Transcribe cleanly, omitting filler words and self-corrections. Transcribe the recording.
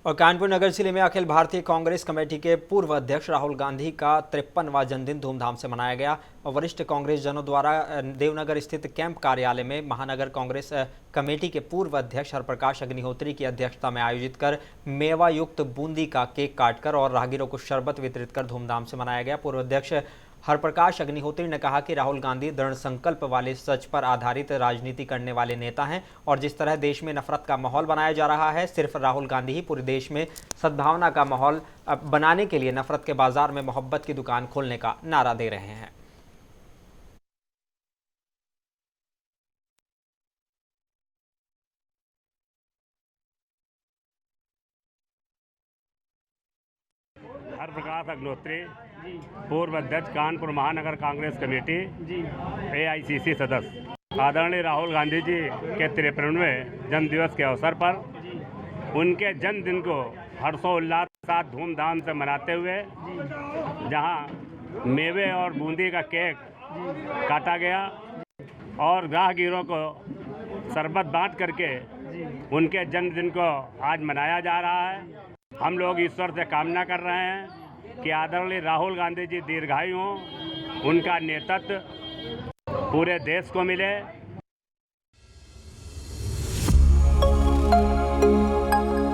और कानपुर नगर जिले में अखिल भारतीय कांग्रेस कमेटी के पूर्व अध्यक्ष राहुल गांधी का 53वां जन्मदिन धूमधाम से मनाया गया और वरिष्ठ कांग्रेस जनों द्वारा देवनगर स्थित कैंप कार्यालय में महानगर कांग्रेस कमेटी के पूर्व अध्यक्ष हरप्रकाश अग्निहोत्री की अध्यक्षता में आयोजित कर मेवा युक्त बूंदी का केक काटकर और राहगीरों को शरबत वितरित कर धूमधाम से मनाया गया। पूर्व अध्यक्ष हरप्रकाश अग्निहोत्री ने कहा कि राहुल गांधी दृढ़ संकल्प वाले, सच पर आधारित राजनीति करने वाले नेता हैं और जिस तरह देश में नफरत का माहौल बनाया जा रहा है, सिर्फ राहुल गांधी ही पूरे देश में सद्भावना का माहौल बनाने के लिए नफरत के बाजार में मोहब्बत की दुकान खोलने का नारा दे रहे हैं। हरप्रकाश अग्निहोत्री, पूर्व अध्यक्ष कानपुर महानगर कांग्रेस कमेटी, AICC सदस्य। आदरणीय राहुल गांधी जी के 53वें जन्मदिवस के अवसर पर उनके जन्मदिन को हर्षोल्लास के साथ धूमधाम से मनाते हुए जहां मेवे और बूंदी का केक काटा गया और राहगीरों को शरबत बांट करके उनके जन्मदिन को आज मनाया जा रहा है। हम लोग ईश्वर से कामना कर रहे हैं कि आदरणीय राहुल गांधी जी दीर्घायु हों, उनका नेतृत्व पूरे देश को मिले।